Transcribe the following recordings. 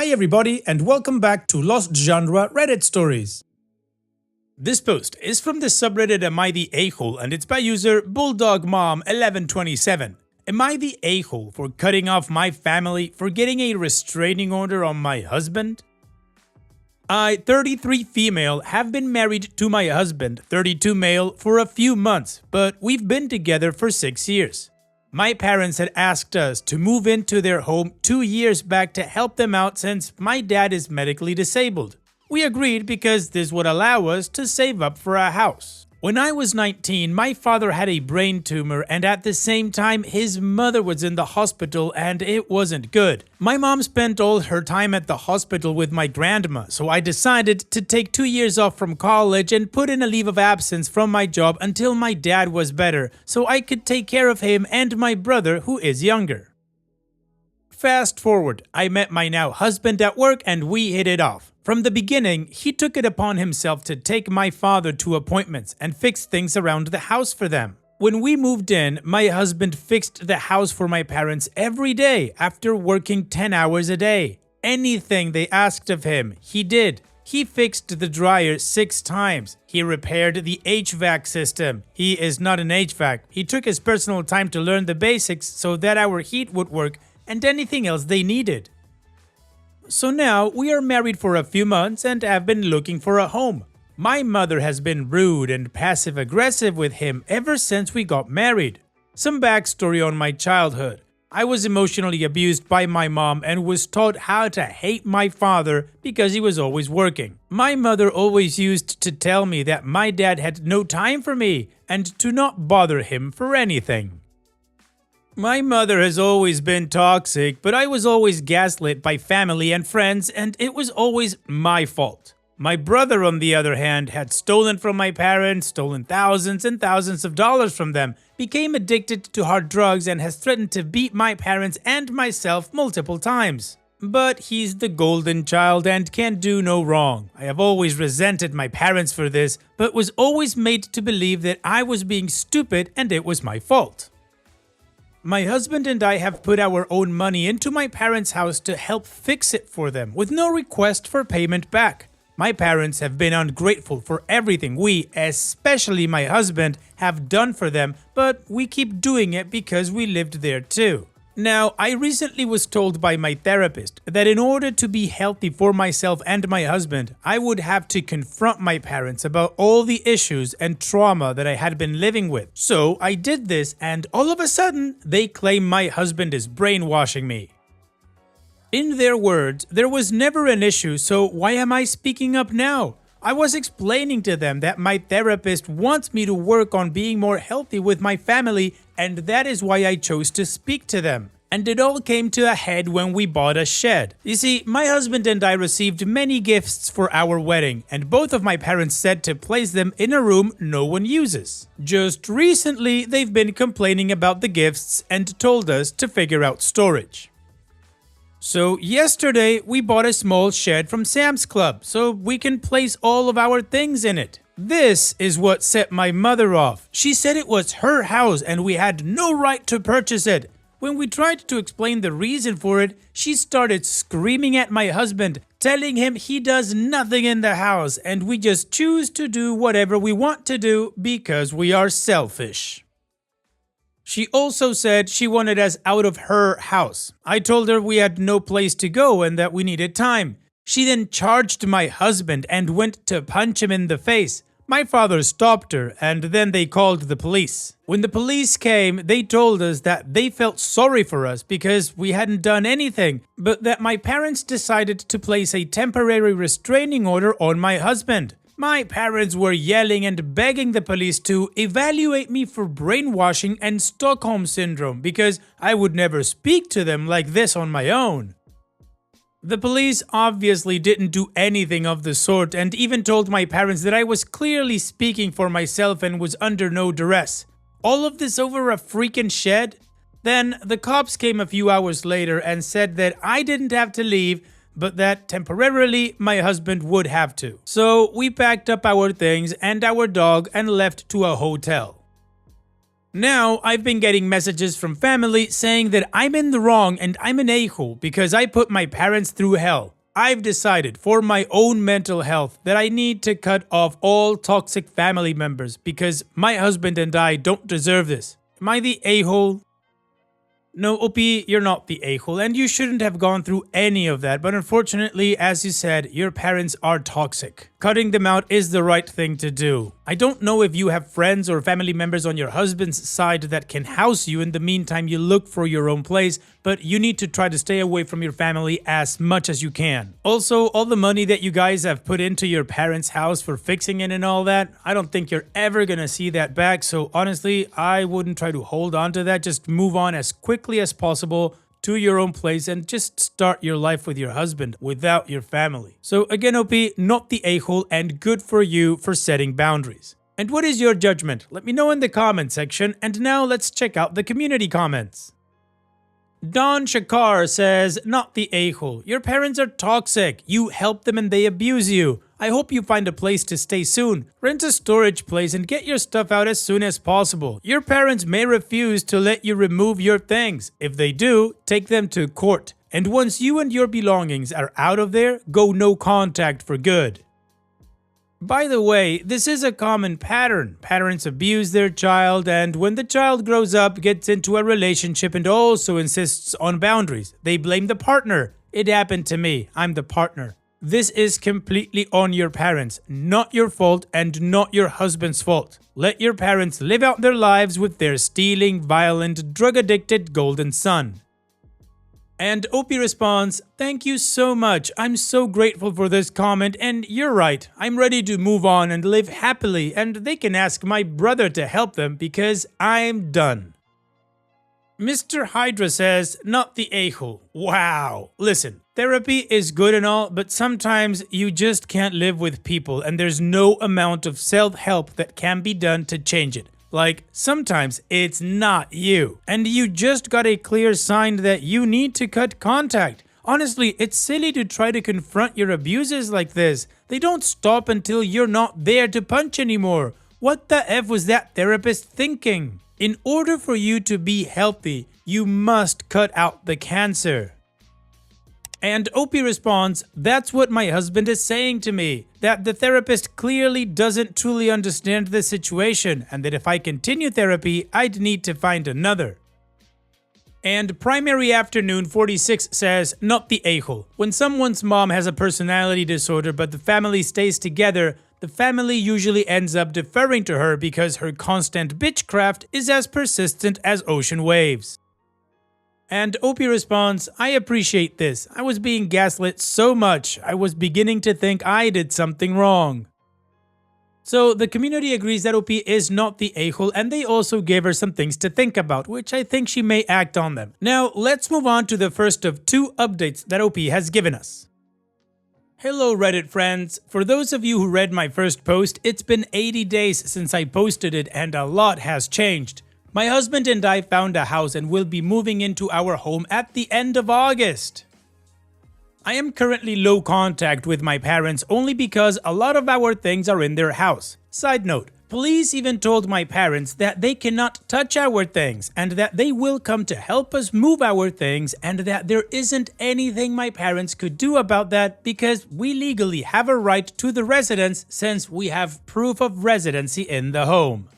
Hi everybody and welcome back to Lost Genre Reddit Stories. This post is from the subreddit Am I the A-hole and it's by user BulldogMom1127. Am I the a-hole for cutting off my family for getting a restraining order on my husband? I, 33 female, have been married to my husband, 32 male, for a few months, but we've been together for 6 years. My parents had asked us to move into their home 2 years back to help them out since my dad is medically disabled. We agreed because this would allow us to save up for a house. When I was 19, my father had a brain tumor and at the same time his mother was in the hospital and it wasn't good. My mom spent all her time at the hospital with my grandma, so I decided to take 2 years off from college and put in a leave of absence from my job until my dad was better, so I could take care of him and my brother who is younger. Fast forward, I met my now husband at work and we hit it off. From the beginning, he took it upon himself to take my father to appointments and fix things around the house for them. When we moved in, my husband fixed the house for my parents every day after working 10 hours a day. Anything they asked of him, he did. He fixed the dryer 6 times. He repaired the HVAC system. He is not an HVAC. He took his personal time to learn the basics so that our heat would work and anything else they needed. So now we are married for a few months and have been looking for a home. My mother has been rude and passive-aggressive with him ever since we got married. Some backstory on my childhood. I was emotionally abused by my mom and was taught how to hate my father because he was always working. My mother always used to tell me that my dad had no time for me and to not bother him for anything. My mother has always been toxic, but I was always gaslit by family and friends, and it was always my fault. My brother, on the other hand, had stolen from my parents, stolen thousands and thousands of dollars from them, became addicted to hard drugs, and has threatened to beat my parents and myself multiple times. But he's the golden child and can do no wrong. I have always resented my parents for this, but was always made to believe that I was being stupid and it was my fault. My husband and I have put our own money into my parents' house to help fix it for them, with no request for payment back. My parents have been ungrateful for everything we, especially my husband, have done for them, but we keep doing it because we lived there too. Now, I recently was told by my therapist that in order to be healthy for myself and my husband, I would have to confront my parents about all the issues and trauma that I had been living with. So I did this and all of a sudden, they claim my husband is brainwashing me. In their words, there was never an issue, so why am I speaking up now? I was explaining to them that my therapist wants me to work on being more healthy with my family, and that is why I chose to speak to them. And it all came to a head when we bought a shed. You see, my husband and I received many gifts for our wedding, and both of my parents said to place them in a room no one uses. Just recently, they've been complaining about the gifts and told us to figure out storage. So yesterday, we bought a small shed from Sam's Club so we can place all of our things in it. This is what set my mother off. She said it was her house and we had no right to purchase it. When we tried to explain the reason for it, she started screaming at my husband, telling him he does nothing in the house and we just choose to do whatever we want to do because we are selfish. She also said she wanted us out of her house. I told her we had no place to go and that we needed time. She then charged my husband and went to punch him in the face. My father stopped her and then they called the police. When the police came, they told us that they felt sorry for us because we hadn't done anything, but that my parents decided to place a temporary restraining order on my husband. My parents were yelling and begging the police to evaluate me for brainwashing and Stockholm Syndrome because I would never speak to them like this on my own. The police obviously didn't do anything of the sort and even told my parents that I was clearly speaking for myself and was under no duress. All of this over a freaking shed? Then the cops came a few hours later and said that I didn't have to leave, but that temporarily my husband would have to. So we packed up our things and our dog and left to a hotel. Now, I've been getting messages from family saying that I'm in the wrong and I'm an a-hole because I put my parents through hell. I've decided for my own mental health that I need to cut off all toxic family members because my husband and I don't deserve this. Am I the a-hole? No, Opie, you're not the a-hole, and you shouldn't have gone through any of that, but unfortunately, as you said, your parents are toxic. Cutting them out is the right thing to do. I don't know if you have friends or family members on your husband's side that can house you in the meantime you look for your own place, but you need to try to stay away from your family as much as you can. Also, all the money that you guys have put into your parents' house for fixing it and all that, I don't think you're ever gonna see that back, so honestly, I wouldn't try to hold on to that. Just move on as quickly as possible to your own place and just start your life with your husband without your family. So again, OP, not the a-hole, and good for you for setting boundaries. And what is your judgment? Let me know in the comment section, and now let's check out the community comments. Don Shakar says, not the a-hole. Your parents are toxic. You help them and they abuse you. I hope you find a place to stay soon. Rent a storage place and get your stuff out as soon as possible. Your parents may refuse to let you remove your things. If they do, take them to court. And once you and your belongings are out of there, go no contact for good. By the way, this is a common pattern. Parents abuse their child, and when the child grows up, gets into a relationship and also insists on boundaries, they blame the partner. It happened to me. I'm the partner. This is completely on your parents, not your fault and not your husband's fault. Let your parents live out their lives with their stealing, violent, drug-addicted golden son. And Opie responds, thank you so much. I'm so grateful for this comment, and you're right. I'm ready to move on and live happily, and they can ask my brother to help them because I'm done. Mr. Hydra says, not the a-hole. Wow. Listen, therapy is good and all, but sometimes you just can't live with people, and there's no amount of self-help that can be done to change it. Like, sometimes it's not you, and you just got a clear sign that you need to cut contact. Honestly, it's silly to try to confront your abusers like this. They don't stop until you're not there to punch anymore. What the F was that therapist thinking? In order for you to be healthy, you must cut out the cancer. And Opie responds, that's what my husband is saying to me, that the therapist clearly doesn't truly understand the situation, and that if I continue therapy, I'd need to find another. And Primary Afternoon 46 says, not the a-hole. When someone's mom has a personality disorder but the family stays together, the family usually ends up deferring to her because her constant bitchcraft is as persistent as ocean waves. And Opie responds, I appreciate this. I was being gaslit so much, I was beginning to think I did something wrong. So the community agrees that Opie is not the a-hole, and they also gave her some things to think about, which I think she may act on them. Now let's move on to the first of two updates that Opie has given us. Hello Reddit friends. For those of you who read my first post, it's been 80 days since I posted it and a lot has changed. My husband and I found a house and will be moving into our home at the end of August. I am currently low contact with my parents only because a lot of our things are in their house. Side note, police even told my parents that they cannot touch our things and that they will come to help us move our things, and that there isn't anything my parents could do about that because we legally have a right to the residence since we have proof of residency in the home.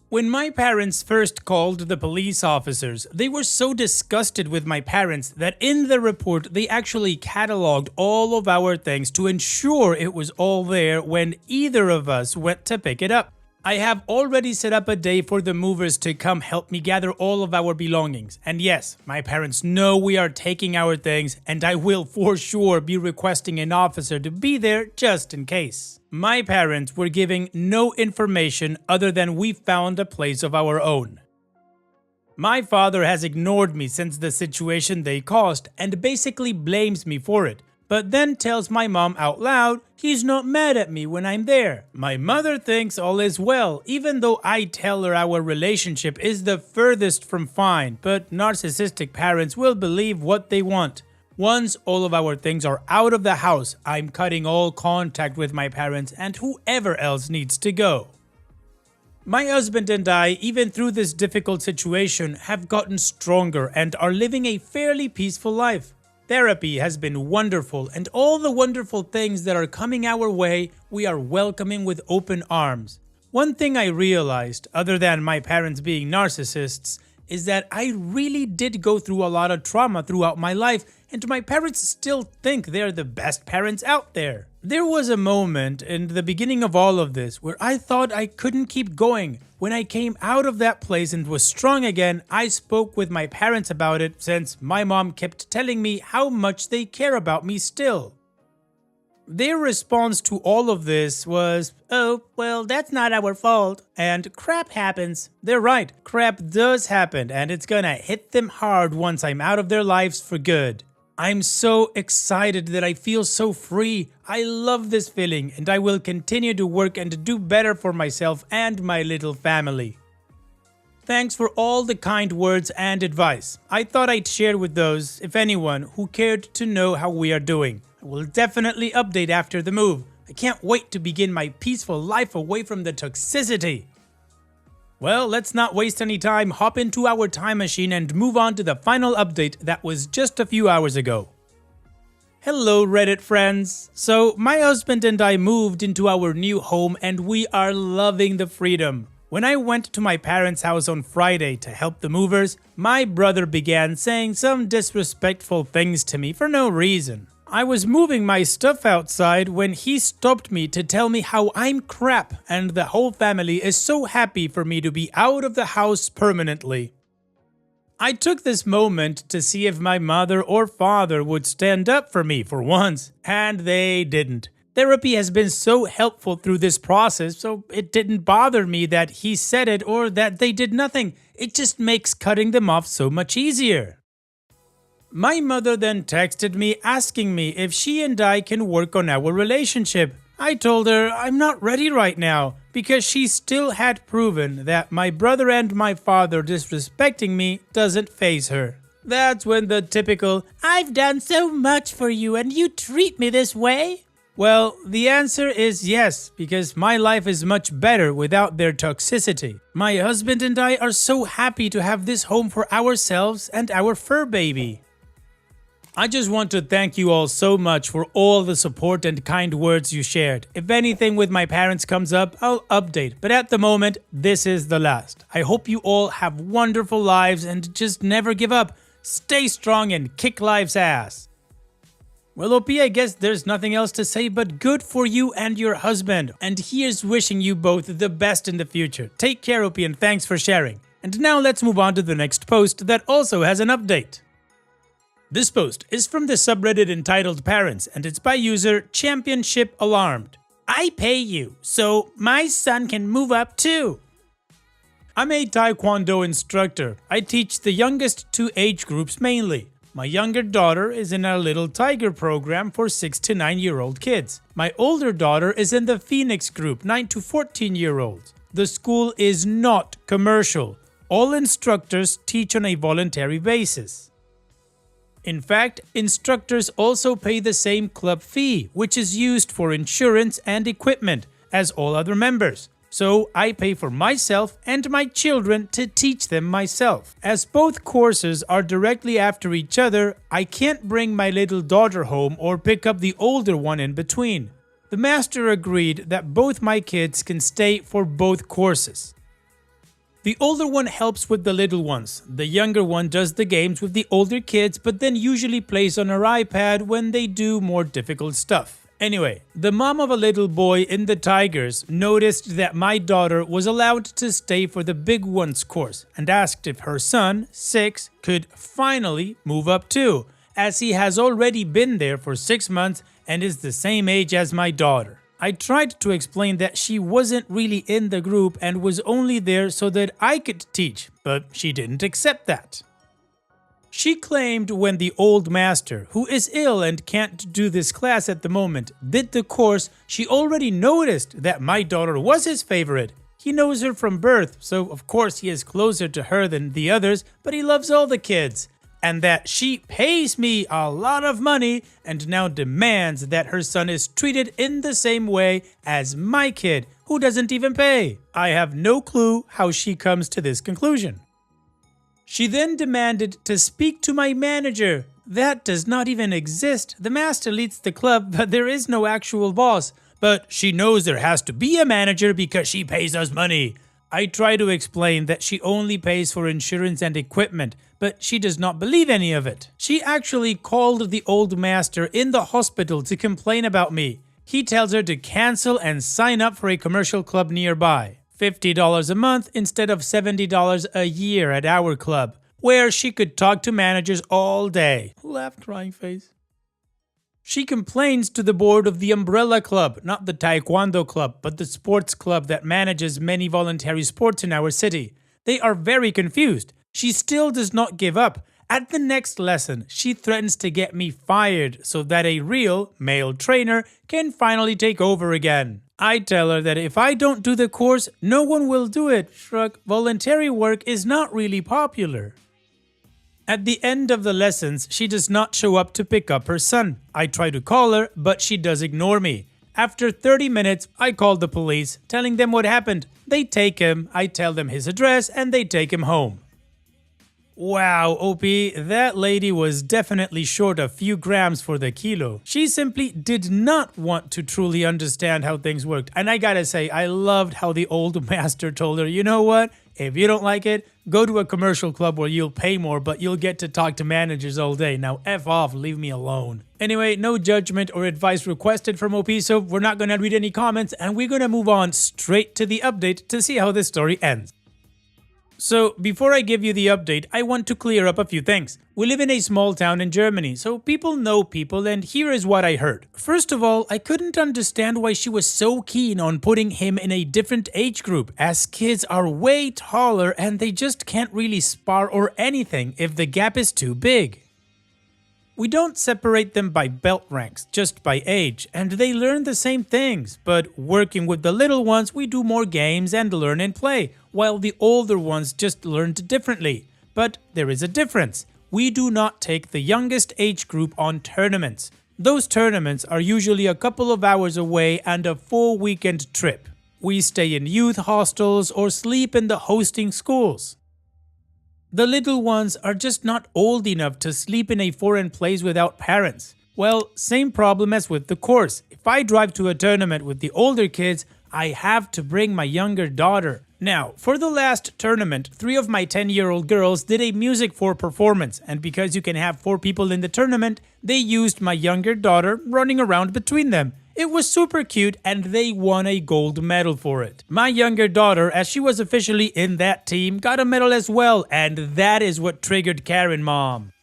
When my parents first called the police officers, they were so disgusted with my parents that in the report they actually cataloged all of our things to ensure it was all there when either of us went to pick it up. I have already set up a day for the movers to come help me gather all of our belongings. And yes, my parents know we are taking our things, and I will for sure be requesting an officer to be there just in case. My parents were giving no information other than we found a place of our own. My father has ignored me since the situation they caused and basically blames me for it, but then tells my mom out loud he's not mad at me when I'm there. My mother thinks all is well, even though I tell her our relationship is the furthest from fine, but narcissistic parents will believe what they want. Once all of our things are out of the house, I'm cutting all contact with my parents and whoever else needs to go. My husband and I, even through this difficult situation, have gotten stronger and are living a fairly peaceful life. Therapy has been wonderful, and all the wonderful things that are coming our way, we are welcoming with open arms. One thing I realized, other than my parents being narcissists, is that I really did go through a lot of trauma throughout my life, and my parents still think they're the best parents out there. There was a moment in the beginning of all of this where I thought I couldn't keep going. When I came out of that place and was strong again, I spoke with my parents about it since my mom kept telling me how much they care about me still. Their response to all of this was, "Oh, well, that's not our fault," and crap happens. They're right, crap does happen, and it's gonna hit them hard once I'm out of their lives for good. I'm so excited that I feel so free. I love this feeling, and I will continue to work and do better for myself and my little family. Thanks for all the kind words and advice. I thought I'd share with those, if anyone, who cared to know how we are doing. I will definitely update after the move. I can't wait to begin my peaceful life away from the toxicity. Well, let's not waste any time, hop into our time machine and move on to the final update that was just a few hours ago. Hello Reddit friends! So, my husband and I moved into our new home and we are loving the freedom. When I went to my parents' house on Friday to help the movers, my brother began saying some disrespectful things to me for no reason. I was moving my stuff outside when he stopped me to tell me how I'm crap and the whole family is so happy for me to be out of the house permanently. I took this moment to see if my mother or father would stand up for me for once, and they didn't. Therapy has been so helpful through this process, so it didn't bother me that he said it or that they did nothing. It just makes cutting them off so much easier. My mother then texted me asking me if she and I can work on our relationship. I told her I'm not ready right now because she still had proven that my brother and my father disrespecting me doesn't faze her. That's when the typical, "I've done so much for you and you treat me this way?" Well, the answer is yes, because my life is much better without their toxicity. My husband and I are so happy to have this home for ourselves and our fur baby. I just want to thank you all so much for all the support and kind words you shared. If anything with my parents comes up, I'll update, but at the moment, this is the last. I hope you all have wonderful lives and just never give up. Stay strong and kick life's ass. Well, OP, I guess there's nothing else to say but good for you and your husband. And here's wishing you both the best in the future. Take care, OP, and thanks for sharing. And now let's move on to the next post that also has an update. This post is from the subreddit entitled Parents, and it's by user Championship Alarmed. I pay you, so my son can move up too. I'm a Taekwondo instructor. I teach the youngest two age groups mainly. My younger daughter is in our Little Tiger program for 6 to 9-year-old kids. My older daughter is in the Phoenix group, 9 to 14-year-olds. The school is not commercial. All instructors teach on a voluntary basis. In fact, instructors also pay the same club fee, which is used for insurance and equipment, as all other members. So I pay for myself and my children to teach them myself. As both courses are directly after each other, I can't bring my little daughter home or pick up the older one in between. The master agreed that both my kids can stay for both courses. The older one helps with the little ones. The younger one does the games with the older kids, but then usually plays on her iPad when they do more difficult stuff. Anyway, the mom of a little boy in the Tigers noticed that my daughter was allowed to stay for the big ones course and asked if her son, 6, could finally move up too, as he has already been there for 6 months and is the same age as my daughter. I tried to explain that she wasn't really in the group and was only there so that I could teach, but she didn't accept that. She claimed when the old master, who is ill and can't do this class at the moment, did the course, she already noticed that my daughter was his favorite. He knows her from birth, so of course he is closer to her than the others, but he loves all the kids. And that she pays me a lot of money and now demands that her son is treated in the same way as my kid, who doesn't even pay. I have no clue how she comes to this conclusion. She then demanded to speak to my manager. That does not even exist. The master leads the club, but there is no actual boss. But she knows there has to be a manager because she pays us money. I try to explain that she only pays for insurance and equipment, but she does not believe any of it. She actually called the old master in the hospital to complain about me. He tells her to cancel and sign up for a commercial club nearby. $50 a month instead of $70 a year at our club, where she could talk to managers all day. Laugh crying face. She complains to the board of the Umbrella Club, not the Taekwondo Club, but the sports club that manages many voluntary sports in our city. They are very confused. She still does not give up. At the next lesson, she threatens to get me fired so that a real male trainer can finally take over again. I tell her that if I don't do the course, no one will do it. Shrug, voluntary work is not really popular. At the end of the lessons, she does not show up to pick up her son. I try to call her, but she does ignore me. After 30 minutes, I call the police, telling them what happened. They take him, I tell them his address, and they take him home. Wow, OP, that lady was definitely short a few grams for the kilo. She simply did not want to truly understand how things worked. And I gotta say, I loved how the old master told her, you know what? If you don't like it, go to a commercial club where you'll pay more, but you'll get to talk to managers all day. Now F off, leave me alone. Anyway, no judgment or advice requested from OP, so we're not gonna read any comments, and we're gonna move on straight to the update to see how this story ends. So, before I give you the update, I want to clear up a few things. We live in a small town in Germany, so people know people, and here is what I heard. First of all, I couldn't understand why she was so keen on putting him in a different age group, as kids are way taller and they just can't really spar or anything if the gap is too big. We don't separate them by belt ranks, just by age, and they learn the same things, but working with the little ones, we do more games and learn and play, while the older ones just learned differently. But there is a difference. We do not take the youngest age group on tournaments. Those tournaments are usually a couple of hours away and a full weekend trip. We stay in youth hostels or sleep in the hosting schools. The little ones are just not old enough to sleep in a foreign place without parents. Well, same problem as with the course. If I drive to a tournament with the older kids, I have to bring my younger daughter. Now, for the last tournament, 3 of my 10-year-old girls did a music 4 performance, and because you can have 4 people in the tournament, they used my younger daughter running around between them. It was super cute and they won a gold medal for it. My younger daughter, as she was officially in that team, got a medal as well, and that is what triggered Karen Mom.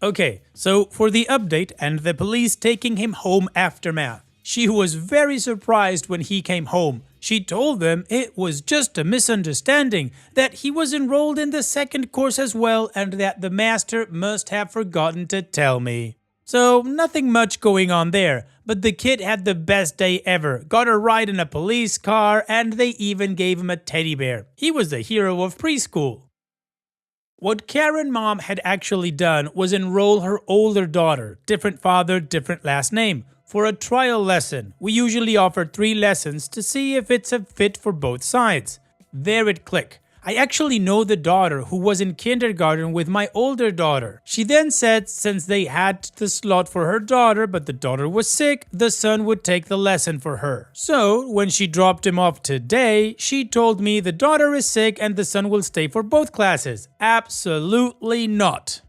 Okay, so for the update and the police taking him home aftermath. She was very surprised when he came home. She told them it was just a misunderstanding, that he was enrolled in the second course as well, and that the master must have forgotten to tell me. So nothing much going on there, but the kid had the best day ever, got a ride in a police car, and they even gave him a teddy bear. He was the hero of preschool. What Karen Mom had actually done was enroll her older daughter, different father, different last name, for a trial lesson. We usually offer 3 lessons to see if it's a fit for both sides. There it clicked. I actually know the daughter who was in kindergarten with my older daughter. She then said since they had the slot for her daughter but the daughter was sick, the son would take the lesson for her. So when she dropped him off today, she told me the daughter is sick and the son will stay for both classes. Absolutely not.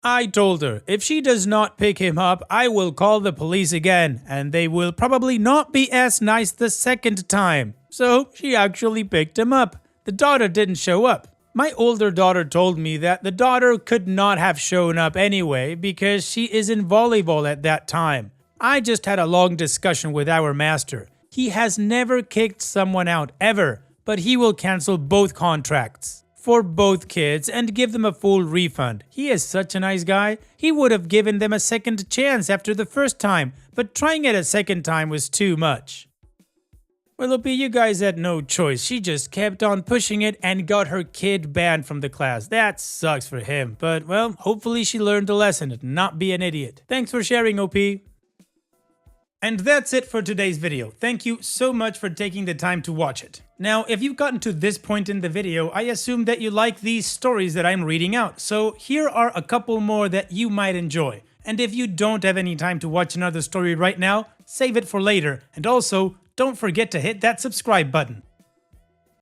I told her, if she does not pick him up, I will call the police again, and they will probably not be as nice the second time. So she actually picked him up. The daughter didn't show up. My older daughter told me that the daughter could not have shown up anyway because she is in volleyball at that time. I just had a long discussion with our master. He has never kicked someone out ever, but he will cancel both contracts for both kids and give them a full refund. He is such a nice guy. He would have given them a second chance after the first time, but trying it a second time was too much. Well, OP, you guys had no choice. She just kept on pushing it and got her kid banned from the class. That sucks for him. But, well, hopefully she learned the lesson and not be an idiot. Thanks for sharing, OP. And that's it for today's video. Thank you so much for taking the time to watch it. Now, if you've gotten to this point in the video, I assume that you like these stories that I'm reading out, so here are a couple more that you might enjoy. And if you don't have any time to watch another story right now, save it for later, and also, don't forget to hit that subscribe button.